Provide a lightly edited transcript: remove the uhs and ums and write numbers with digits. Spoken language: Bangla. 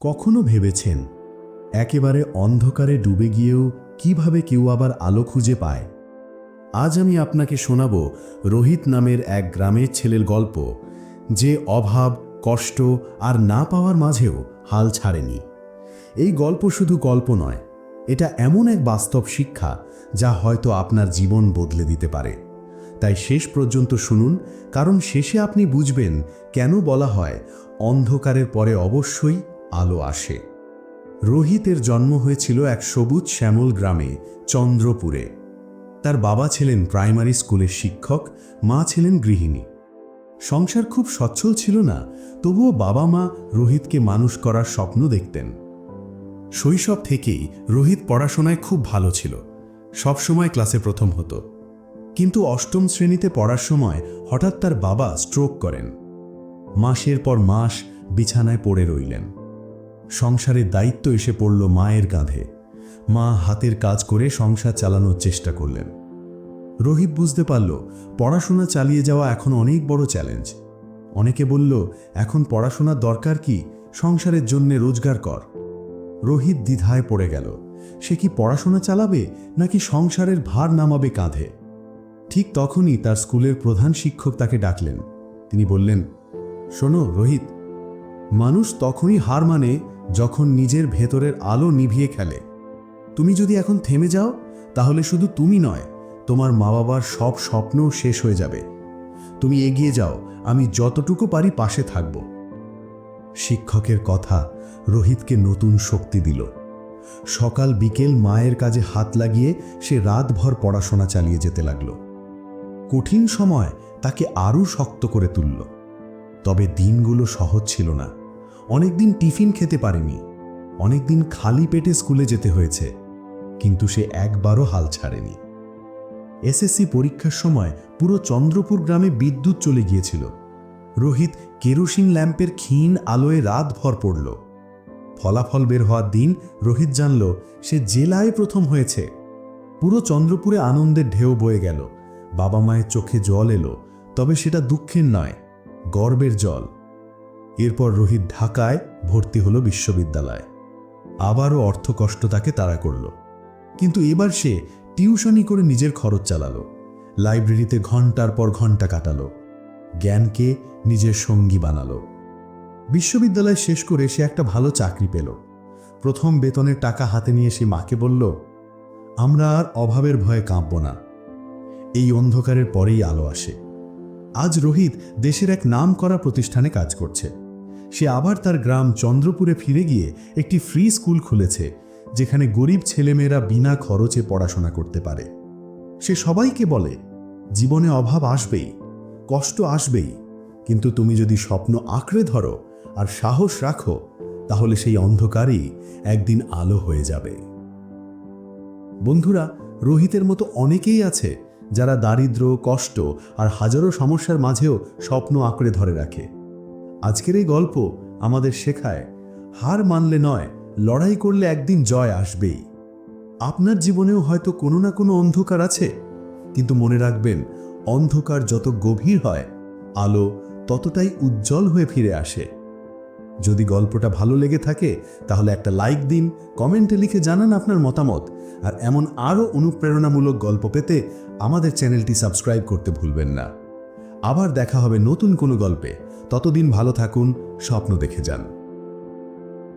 কখনো ভেবেছেন একেবারে অন্ধকারে ডুবে গিয়েও কিভাবে কেউ আবার আলো খুঁজে পায়? আজ আমি আপনাকে শোনাব রোহিত নামের এক গ্রামের ছেলের গল্প, যে অভাব, কষ্ট আর না পাওয়ার মাঝেও হাল ছাড়েনি। এই গল্প শুধু গল্প নয়, এটা এমন এক বাস্তব শিক্ষা যা হয়তো আপনার জীবন বদলে দিতে পারে। তাই শেষ পর্যন্ত শুনুন, কারণ শেষে আপনি বুঝবেন কেন বলা হয় অন্ধকারের পরে অবশ্যই আলো আসে। রোহিতের জন্ম হয়েছিল এক সবুজ শ্যামল গ্রামে, চন্দ্রপুরে। তার বাবা ছিলেন প্রাইমারি স্কুলের শিক্ষক, মা ছিলেন গৃহিণী। সংসার খুব সচ্ছল ছিল না, তবুও বাবা মা রোহিতকে মানুষ করার স্বপ্ন দেখতেন। শৈশব থেকেই রোহিত পড়াশোনায় খুব ভালো ছিল, সবসময় ক্লাসে প্রথম হতো। কিন্তু অষ্টম শ্রেণীতে পড়ার সময় হঠাৎ তার বাবা স্ট্রোক করেন। মাসের পর মাস বিছানায় পড়ে রইলেন। সংসারের দায়িত্ব এসে পড়ল মায়ের কাঁধে। মা হাতের কাজ করে সংসার চালানোর চেষ্টা করলেন। রোহিত বুঝতে পারল পড়াশোনা চালিয়ে যাওয়া এখন অনেক বড় চ্যালেঞ্জ। অনেকে বলল, এখন পড়াশোনার দরকার কি, সংসারের জন্য রোজগার কর। রোহিত দ্বিধায় পড়ে গেল, সে কি পড়াশোনা চালাবে নাকি সংসারের ভার নামাবে কাঁধে। ঠিক তখনই তার স্কুলের প্রধান শিক্ষক তাকে ডাকলেন। তিনি বললেন, শোনো রোহিত, মানুষ তখনই হার মানে যখন নিজের ভেতরের আলো নিভিয়ে খেলে। তুমি যদি এখন থেমে যাও, তাহলে শুধু তুমি নয়, তোমার মা বাবার সব স্বপ্নও শেষ হয়ে যাবে। তুমি এগিয়ে যাও, আমি যতটুকু পারি পাশে থাকব। শিক্ষকের কথা রোহিতকে নতুন শক্তি দিল। সকাল বিকেল মায়ের কাজে হাত লাগিয়ে সে রাতভর পড়াশোনা চালিয়ে যেতে লাগল। কঠিন সময় তাকে আরও শক্ত করে তুলল। তবে দিনগুলো সহজ ছিল না। অনেকদিন টিফিন খেতে পারেনি, অনেকদিন খালি পেটে স্কুলে যেতে হয়েছে, কিন্তু সে একবারও হাল ছাড়েনি। এসএসসি পরীক্ষার সময় পুরো চন্দ্রপুর গ্রামে বিদ্যুৎ চলে গিয়েছিল। রোহিত কেরোসিন ল্যাম্পের ক্ষীণ আলোয় রাতভর পড়ল। ফলাফল বের হওয়ার দিন রোহিত জানল সে জেলায় প্রথম হয়েছে। পুরো চন্দ্রপুরে আনন্দের ঢেউ বয়ে গেল। বাবা মায়ের চোখে জল এলো, তবে সেটা দুঃখের নয়, গর্বের জল। এরপর রোহিত ঢাকায় ভর্তি হলো বিশ্ববিদ্যালয়ে। আবারও অর্থকষ্ট তাকে তাড়া করল, কিন্তু এবার সে টিউশনি করে নিজের খরচ চালালো। লাইব্রেরিতে ঘন্টার পর ঘন্টা কাটালো, জ্ঞানকে নিজের সঙ্গী বানালো। বিশ্ববিদ্যালয় শেষ করে সে একটা ভালো চাকরি পেল। প্রথম বেতনের টাকা হাতে নিয়ে সে মাকে বলল, আমরা আর অভাবের ভয়ে কাঁপব না, এই অন্ধকারের পরেই আলো আসে। আজ রোহিত দেশের এক নামকরা প্রতিষ্ঠানে কাজ করছে। সে আবার তার গ্রাম চন্দ্রপুরে ফিরে গিয়ে একটি ফ্রি স্কুল খুলেছে, যেখানে গরিব ছেলেমেয়েরা বিনা খরচে পড়াশোনা করতে পারে। সে সবাইকে বলে, জীবনে অভাব আসবেই, কষ্ট আসবেই, কিন্তু তুমি যদি স্বপ্ন আঁকড়ে ধরো আর সাহস রাখো, তাহলে সেই অন্ধকারই একদিন আলো হয়ে যাবে। বন্ধুরা, রোহিতের মতো অনেকেই আছে যারা দারিদ্র্য, কষ্ট আর হাজারো সমস্যার মাঝেও স্বপ্ন আঁকড়ে ধরে রাখে। আজকের এই গল্প আমাদের শেখায়, হার মানলে নয়, লড়াই করলে একদিন জয় আসবেই। আপনার জীবনেও হয়তো কোনো না কোনো অন্ধকার আছে, কিন্তু মনে রাখবেন, অন্ধকার যত গভীর হয়, আলো ততটাই উজ্জ্বল হয়ে ফিরে আসে। যদি গল্পটা ভালো লেগে থাকে, তাহলে একটা লাইক দিন, কমেন্টে লিখে জানান আপনার মতামত। আর এমন আরও অনুপ্রেরণামূলক গল্প পেতে আমাদের চ্যানেলটি সাবস্ক্রাইব করতে ভুলবেন না। আবার দেখা হবে নতুন কোনো গল্পে। ততদিন ভালো থাকুন, স্বপ্ন দেখে যান।